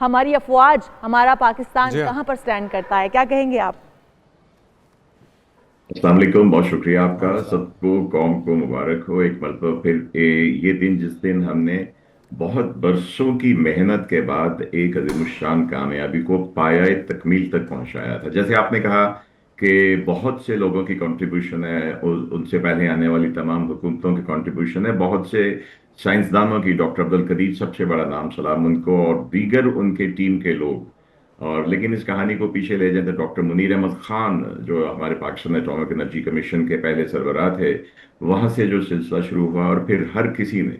हमारी अफवाज, हमारा पाकिस्तान कहाँ पर स्टैंड करता है, क्या कहेंगे आप? अस्सलाम वालेकुम। बहुत शुक्रिया आपका। सबको कौम को मुबारक हो एक मरतबा फिर ये दिन जिस दिन हमने बहुत बरसों की मेहनत के बाद एक अजीमुशान कामयाबी को पाया तकमील तक पहुंचाया था। जैसे आपने कहा कि बहुत से लोगों की कंट्रीब्यूशन है, उनसे पहले आने वाली तमाम हुकूमतों की कंट्रीब्यूशन है, बहुत से साइंसदानों की, डॉक्टर अब्दुल कदीर सबसे बड़ा नाम सलाम उनको, और दीगर उनके टीम के लोग। और लेकिन इस कहानी को पीछे ले जाए तो डॉक्टर मुनीर अहमद खान, जो हमारे पाकिस्तान एटॉमिक एनर्जी कमीशन के पहले सरबराह थे, वहां से जो सिलसिला शुरू हुआ, और फिर हर किसी ने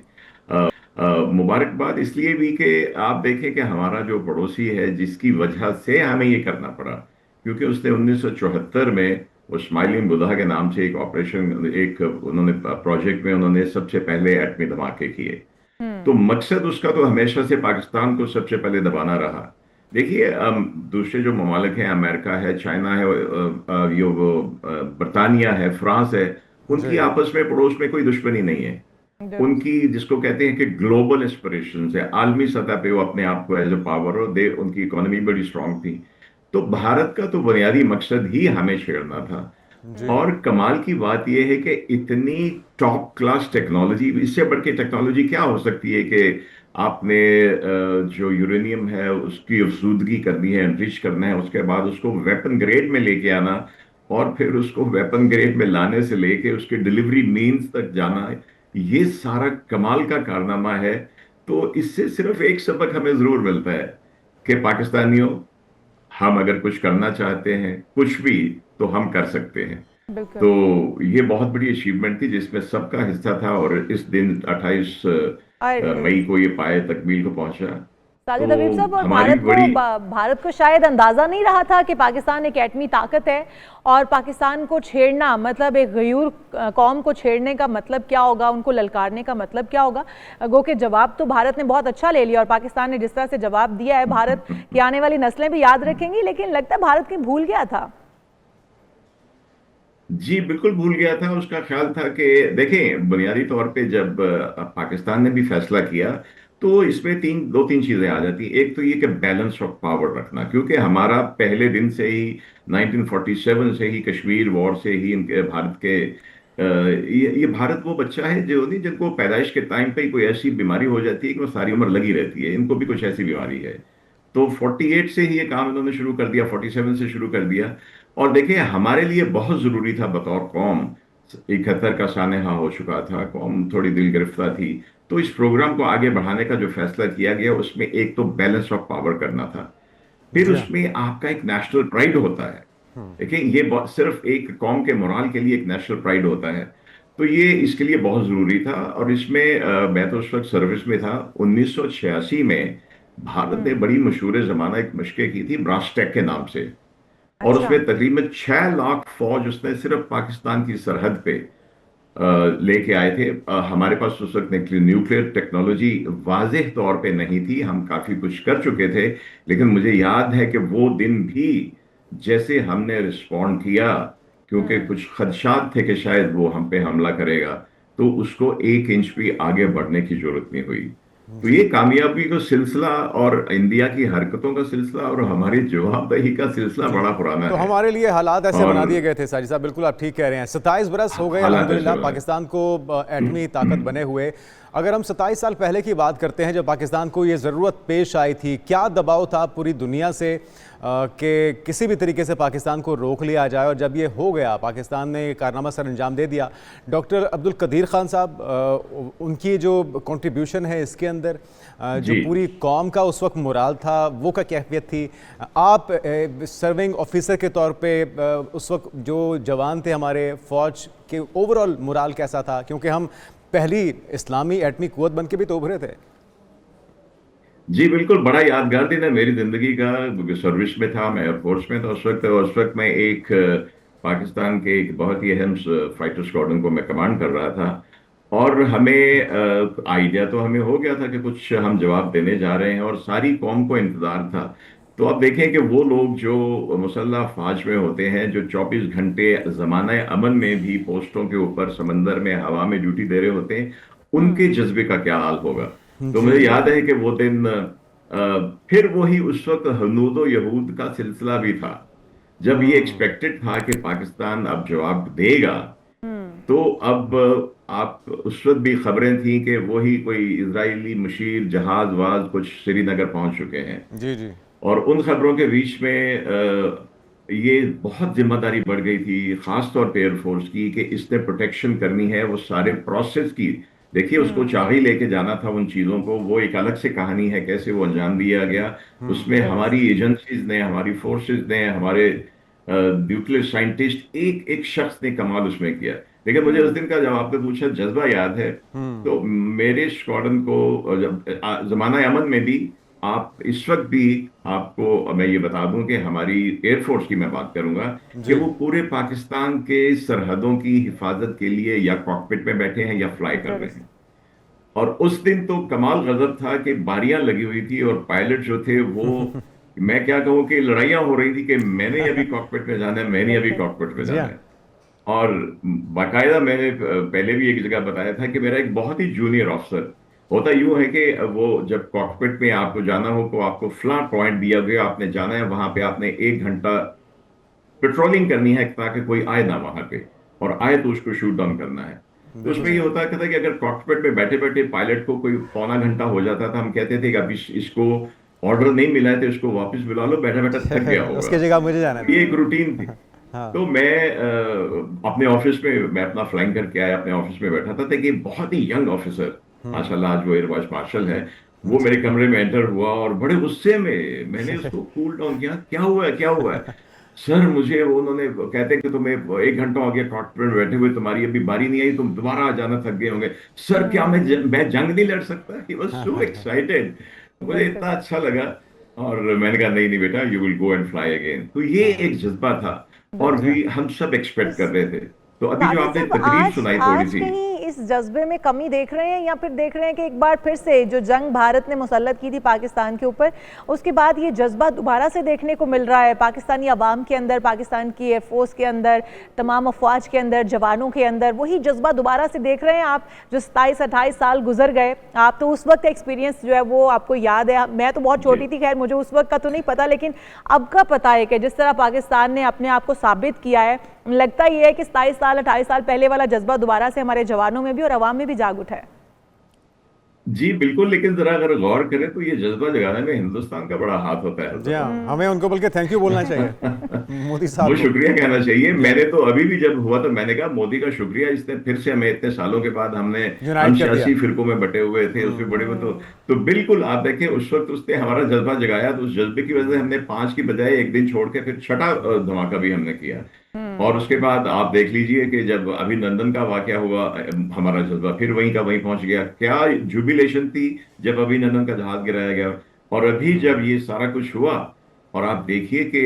मुबारकबाद इसलिए भी कि आप देखें कि हमारा जो पड़ोसी है जिसकी वजह से हमें ये करना पड़ा, क्योंकि उसने 1974 में वो स्माइलिंग बुद्धा के नाम से एक ऑपरेशन, एक उन्होंने प्रोजेक्ट में उन्होंने सबसे पहले एटमी धमाके किए। तो हम्म। मकसद उसका तो हमेशा से पाकिस्तान को सबसे पहले दबाना रहा। देखिए, दूसरे जो ममालिक हैं, अमेरिका है, चाइना है, बरतानिया है, फ्रांस है, उनकी जी। आपस में पड़ोस में कोई दुश्मनी नहीं है। बिल्कुल। उनकी जिसको कहते हैं कि ग्लोबल एस्पिरेशन है, आलमी सतह पे वो अपने आप को एज ए पावर, और दे उनकी इकोनॉमी बड़ी स्ट्रांग थी। तो भारत का तो बुनियादी मकसद ही हमें छेड़ना था। जी। और कमाल की बात यह है कि इतनी टॉप क्लास टेक्नोलॉजी, इससे बढ़ के टेक्नोलॉजी क्या हो सकती है कि आपने जो यूरेनियम है उसकी अफजूदगी करनी है, एनरिच करना है, उसके बाद उसको वेपन ग्रेड में लेके आना, और फिर उसको वेपन ग्रेड में लाने से लेके उसके डिलीवरी मीन्स तक जाना, ये सारा कमाल का कारनामा है। तो इससे सिर्फ एक सबक हमें जरूर मिलता है कि पाकिस्तानियों, हम अगर कुछ करना चाहते हैं कुछ भी, तो हम कर सकते हैं। तो बिल्कुल। ये बहुत बड़ी अचीवमेंट थी जिसमें सबका हिस्सा था, और इस दिन 28 और मई को ये पाए तकमील को पहुंचा। साजिद हबीब साहब, तो और हमारी बड़ी भारत को शायद अंदाजा नहीं रहा था कि पाकिस्तान एक एटमी ताकत है, और पाकिस्तान को छेड़ना मतलब एक गयूर कौम को छेड़ने का मतलब क्या होगा, उनको ललकारने का मतलब क्या होगा। गो के जवाब तो भारत ने बहुत अच्छा ले लिया, और पाकिस्तान ने जिस तरह से जवाब दिया है, भारत की आने वाली नस्लें भी याद रखेंगी, लेकिन लगता है भारत कहीं भूल गया था। जी बिल्कुल भूल गया था। उसका ख्याल था कि देखें, बुनियादी तौर पे जब पाकिस्तान ने भी फैसला किया, तो इसमें दो तीन चीजें आ जाती। एक तो ये कि बैलेंस ऑफ पावर रखना, क्योंकि हमारा पहले दिन से ही 1947 से ही कश्मीर वॉर से ही इनके भारत के ये भारत वो बच्चा है जो नहीं, जिनको पैदाइश के टाइम पे ही कोई ऐसी बीमारी हो जाती है कि वो सारी उम्र लगी रहती है, इनको भी कुछ ऐसी बीमारी है। तो 48 से ही ये काम इन्होंने शुरू कर दिया, 47 से शुरू कर दिया। और देखिए, हमारे लिए बहुत जरूरी था बतौर कौम, 71 का सानहा हो चुका था, कौम थोड़ी दिल गिरफ्तार थी। तो इस प्रोग्राम को आगे बढ़ाने का जो फैसला किया गया, उसमें एक तो बैलेंस ऑफ पावर करना था, फिर जी हाँ। उसमें आपका एक नेशनल प्राइड होता है। देखिए, ये सिर्फ एक कौम के मोराल के लिए एक नेशनल प्राइड होता है। तो ये इसके लिए बहुत जरूरी था। और इसमें मैं तो उस वक्त सर्विस में था, 1986 में भारत ने हम्म। बड़ी मशहूर जमाना एक मशक़े की थी ब्रास्टेक के नाम से। और अच्छा। उसमें तकरीबन 6 लाख फौज उसने सिर्फ पाकिस्तान की सरहद पे लेके आए थे। हमारे पास उस वक्त न्यूक्लियर टेक्नोलॉजी वाज़ेह तौर पे नहीं थी, हम काफी कुछ कर चुके थे, लेकिन मुझे याद है कि वो दिन भी जैसे हमने रिस्पॉन्ड किया, क्योंकि हम्म। कुछ खदशात थे कि शायद वो हम पे हमला करेगा, तो उसको एक इंच भी आगे बढ़ने की जरूरत नहीं हुई। तो जी। ये कामयाबी का सिलसिला, और इंडिया की हरकतों का सिलसिला, और हमारी जवाबदेही का सिलसिला जी। बड़ा पुराना तो है। हमारे लिए हालात ऐसे और बना दिए गए थे साजिद साहब, बिल्कुल आप ठीक कह रहे हैं। 27 बरस हो गए हालात ऐसे अल्हम्दुलिल्लाह बना पाकिस्तान को एटमी ताकत बने हुए। अगर हम 27 साल पहले की बात करते हैं, जब पाकिस्तान को ये ज़रूरत पेश आई थी, क्या दबाव था पूरी दुनिया से कि किसी भी तरीके से पाकिस्तान को रोक लिया जाए, और जब ये हो गया, पाकिस्तान ने कारनामा सर अंजाम दे दिया। डॉक्टर अब्दुल कदीर खान साहब, उनकी जो कंट्रीब्यूशन है इसके अंदर, जो जी। पूरी कौम का उस वक्त मोराल था, वो क्या कैफियत थी? आप सर्विंग ऑफिसर के तौर पे उस वक्त जो जवान थे हमारे फ़ौज के, ओवरऑल मोराल कैसा था? क्योंकि हम पहली इस्लामी एटमी कुव्वत बन के भी तो उभरे थे। जी बिल्कुल, बड़ा यादगार दिन है मेरी जिंदगी का, क्योंकि सर्विस में था, मैं एयरफोर्स में था उस वक्त मैं एक पाकिस्तान के एक बहुत ही अहम फाइटर स्क्वाड्रन को मैं कमांड कर रहा था। और हमें आइडिया तो हमें हो गया था कि कुछ हम जवाब देने जा रहे हैं, और सारी कौम को इंतजार था। तो आप देखें कि वो लोग जो मुसल्लह अफवाज में होते हैं, जो 24 घंटे जमाना अमन में भी पोस्टों के ऊपर, समंदर में, हवा में ड्यूटी दे रहे होते हैं, उनके हम्म। जज्बे का क्या हाल होगा। तो जी। मुझे याद है कि वो दिन फिर वही उस वक्त हनूदो यहूद का सिलसिला भी था, जब ये एक्सपेक्टेड था कि पाकिस्तान अब जवाब देगा। तो अब आप उस वक्त भी खबरें थी कि वही कोई इजरायली मुशीर जहाज वाज कुछ श्रीनगर पहुंच चुके हैं। जी जी। और उन खबरों के बीच में ये बहुत जिम्मेदारी बढ़ गई थी, खास तौर पे एयरफोर्स की, कि इसने प्रोटेक्शन करनी है वो सारे प्रोसेस की। देखिए, उसको चाबी लेके जाना था उन चीजों को, वो एक अलग से कहानी है कैसे वो अंजाम दिया गया। उसमें हमारी एजेंसीज ने, हमारी फोर्सेस ने, हमारे न्यूक्लियर साइंटिस्ट, एक एक शख्स ने कमाल उसमें किया। लेकिन मुझे उस दिन का, जब आपने पूछा, जज्बा याद है। तो मेरे स्क्वाड्रन को जब जमाना अमन में भी, आप इस वक्त भी, आपको मैं ये बता दूं कि हमारी एयरफोर्स की मैं बात करूंगा कि जी। वो पूरे पाकिस्तान के सरहदों की हिफाजत के लिए या कॉकपिट में बैठे हैं या फ्लाई कर रहे हैं। और उस दिन तो कमाल गजब था कि बारियां लगी हुई थी और पायलट जो थे वो, मैं क्या कहूं कि लड़ाइयां हो रही थी कि मैंने अभी कॉकपिट में जाना है, मैंने अभी कॉकपिट में जी जाना हाँ। है। और बाकायदा मैंने पहले भी एक जगह बताया था कि मेरा एक बहुत ही जूनियर ऑफिसर, होता यूं है कि वो जब कॉकपिट में आपको जाना हो तो आपको फ्ला पॉइंट दिया गया, आपने जाना है वहां पे, आपने 1 घंटा पेट्रोलिंग करनी है ताकि कोई आए ना वहां पे, और आए तो उसको शूट डाउन करना है। तो बिल्कुल उसमें ये सही। होता था कि अगर कॉकपिट में बैठे बैठे पायलट को कोई पौना घंटा हो जाता था, हम कहते थे कि अब इसको ऑर्डर नहीं मिला है तो इसको वापस बुला लो, बैठा बैठा थक गया होगा। उसकी जगह मुझे जाना ये एक था। रूटीन थी। हाँ। तो मैं अपने ऑफिस में, मैं अपना फ्लाइंग करके आया, अपने ऑफिस में बैठा था कि बहुत ही यंग ऑफिसर, माशाल्लाह आज वो एयर वाइस मार्शल है, वो मेरे जी। कमरे में एंटर हुआ और बड़े गुस्से में मैंने उसको कूल डाउन किया, क्या हुआ है, क्या हुआ है। सर, मुझे वो, उन्होंने कहते हैं कि तुम्हें 1 घंटा हो गया कॉकपिट में बैठे हुए, तुम्हारी अभी बारी नहीं आई, तुम दोबारा आ जाना, थक गए होंगे। सर, क्या मैं जंग नहीं लड़ सकता? ही वाज सो एक्साइटेड, मुझे इतना बिल्कुल। अच्छा लगा। और मैंने कहा, नहीं नहीं बेटा, you will go and fly again. तो ये हाँ। एक जज्बा था, और जी बिल्कुल। हाँ। भी हम सब एक्सपेक्ट कर रहे थे। तो अभी जो साजिद आपने साहब, तकरीर आज सुनाई थोड़ी आज सी, कहीं इस जज्बे में कमी देख रहे हैं, या फिर देख रहे हैं कि एक बार फिर से जो जंग भारत ने मुसल्लत की थी पाकिस्तान के ऊपर, उसके बाद ये जज्बा दोबारा से देखने को मिल रहा है पाकिस्तानी अवाम के अंदर, पाकिस्तान की एयरफोर्स के अंदर, तमाम अफवाज के अंदर, जवानों के अंदर वही जज्बा दोबारा से देख रहे हैं आप? जो 27-28 साल गुजर गए, आप तो उस वक्त एक्सपीरियंस जो है वो आपको याद है, मैं तो बहुत जी छोटी थी, खैर मुझे उस वक्त का तो नहीं पता, लेकिन अब का पता है कि जिस तरह पाकिस्तान ने अपने आप को साबित किया है, लगता ये है कि 27 साल 28 साल पहले वाला जज्बा दोबारा से हमारे जवानों में भी और अवाम में भी जाग उठा है। जी बिल्कुल, लेकिन जरा अगर गौर करें तो ये जज्बा जगाने में हिंदुस्तान का बड़ा हाथ होता है जी अल्बत्ता। हाँ, हमें उनको बल्कि थैंक यू बोलना चाहिए मोदी साहब वो को। शुक्रिया कहना चाहिए। जी मैंने तो अभी भी जब हुआ तो मैंने कहा, मोदी का शुक्रिया, इसने फिर से हमें इतने सालों के बाद, हमने, हम यूनाइट कर दिया। सियासी फिरकों में बटे हुए थे, उसमें बड़े हुए, तो बिल्कुल आप देखें उस वक्त उसने हमारा जज्बा जगाया, तो उस जज्बे की वजह से हमने 5 की बजाय एक दिन छोड़ के फिर छठा धमाका भी हमने किया। और उसके बाद आप देख लीजिए कि जब अभिनंदन का वाकया हुआ, हमारा जज्बा फिर वहीं का वहीं पहुंच गया। क्या जुबिलेशन थी जब अभिनंदन का जहाज गिराया गया। और अभी जब ये सारा कुछ हुआ, और आप देखिए कि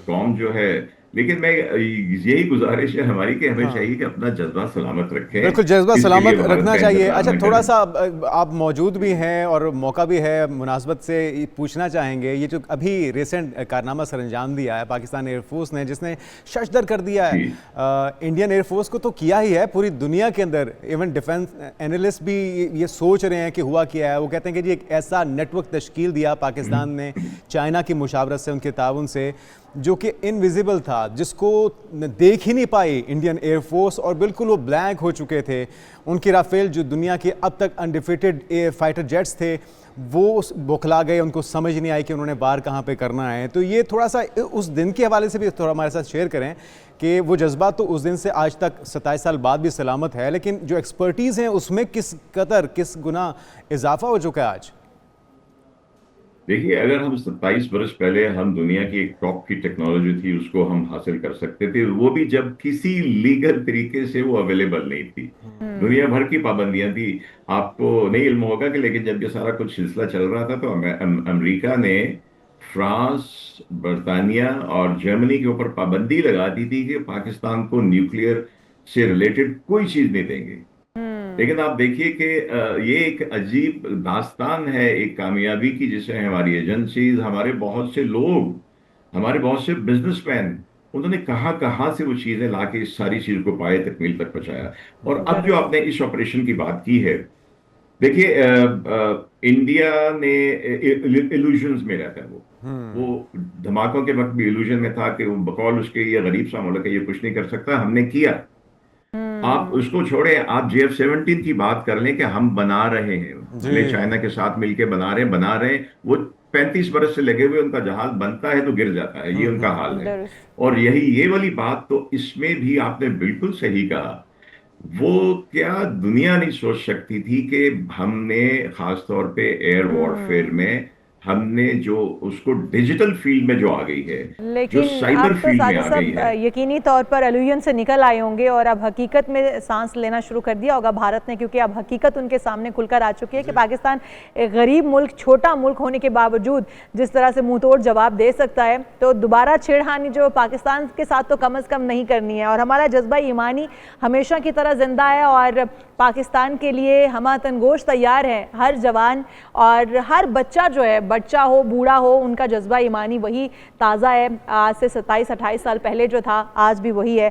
कौम जो है, लेकिन मैं यही गुजारिश है हमारी कि हमें हाँ चाहिए कि अपना जज्बा सलामत रखें, बिल्कुल, जज्बा इसके लिए सलामत भारत रखना का चाहिए। इंतजार अच्छा, न थोड़ा करें। सा आप मौजूद भी हैं और मौका भी है, मुनासबत से पूछना चाहेंगे, ये जो अभी रिसेंट कारनामा सर अंजाम दिया है पाकिस्तान एयरफोर्स ने, जिसने शशदर कर दिया है जी इंडियन एयरफोर्स को, तो किया ही है पूरी दुनिया के अंदर। इवन डिफेंस एनालिस्ट भी ये सोच रहे हैं कि हुआ क्या है। वो कहते हैं कि जी एक ऐसा नेटवर्क तश्कील दिया पाकिस्तान ने चाइना की मुशावरत से, उनके ताउन से, जो कि इनविजिबल था, जिसको देख ही नहीं पाई इंडियन एयरफोर्स, और बिल्कुल वो ब्लैंक हो चुके थे। उनकी राफेल, जो दुनिया के अब तक अनडिफिटेड एयर फाइटर जेट्स थे, वो बौखला गए, उनको समझ नहीं आई कि उन्होंने बार कहाँ पे करना है। तो ये थोड़ा सा उस दिन के हवाले से भी थोड़ा हमारे साथ शेयर करें कि वो जज्बा तो उस दिन से आज तक 27 साल बाद भी सलामत है, लेकिन जो एक्सपर्टीज़ हैं उसमें किस कदर, किस गुना इजाफा हो चुका है आज। देखिए, अगर हम 27 वर्ष पहले हम दुनिया की एक टॉप की टेक्नोलॉजी थी उसको हम हासिल कर सकते थे, वो भी जब किसी लीगल तरीके से वो अवेलेबल नहीं थी, दुनिया भर की पाबंदियां थी। आपको नहीं इल्म होगा कि, लेकिन जब ये सारा कुछ सिलसिला चल रहा था तो अमेरिका ने फ्रांस, बर्तानिया और जर्मनी के ऊपर पाबंदी लगा दी थी कि पाकिस्तान को न्यूक्लियर से रिलेटेड कोई चीज नहीं देंगे। लेकिन आप देखिए कि ये एक अजीब दास्तान है एक कामयाबी की, जिसे हमारी एजेंसीज, हमारे बहुत से लोग, हमारे बहुत से बिजनेसमैन, उन्होंने कहाँ कहाँ से वो चीजें लाके इस सारी चीज को पाए तकमील तक पहुंचाया। और अब जो बिल्कुल। आपने इस ऑपरेशन की बात की है, देखिए, इंडिया ने इल्यूजन्स में रहता है वो धमाकों के वक्त भी इल्यूजन में था कि वो बकौल उसके ये गरीब सा मुल्क है, ये कुछ नहीं कर सकता, हमने किया। आप उसको छोड़े, आप JF-17 की बात कर लें कि हम बना रहे हैं, भले जी। चाइना के साथ मिलके बना रहे हैं। वो 35 बरस से लगे हुए, उनका जहाज बनता है तो गिर जाता है, ये उनका हाल है। और यही ये वाली बात तो इसमें भी आपने बिल्कुल सही कहा। वो क्या दुनिया नहीं सोच सकती थी कि हमने खासतौर पे एयर वॉरफेयर में हमने जो उसको डिजिटल फील्ड में जो आ गई है, जो लेकिन साइबर अब तो फील्ड में साजिद आ गई साहब है। यकीनी तौर पर एल्यूजन से निकल आए होंगे और अब हकीकत में सांस लेना शुरू कर दिया होगा भारत ने, क्योंकि अब हकीकत उनके सामने खुलकर आ चुकी है कि पाकिस्तान एक गरीब मुल्क, छोटा मुल्क होने के बावजूद जिस तरह से मुंह तोड़ जवाब दे सकता है, तो दोबारा छेड़खानी जो पाकिस्तान के साथ तो कम से कम नहीं करनी है। और हमारा जज्बा ईमानी हमेशा की तरह जिंदा है और पाकिस्तान के लिए हम तनगोश तैयार है। हर जवान और हर बच्चा जो है, बच्चा हो बूढ़ा हो, उनका जज्बा ईमानी वही ताज़ा है। आज से 27-28 साल पहले जो था आज भी वही है।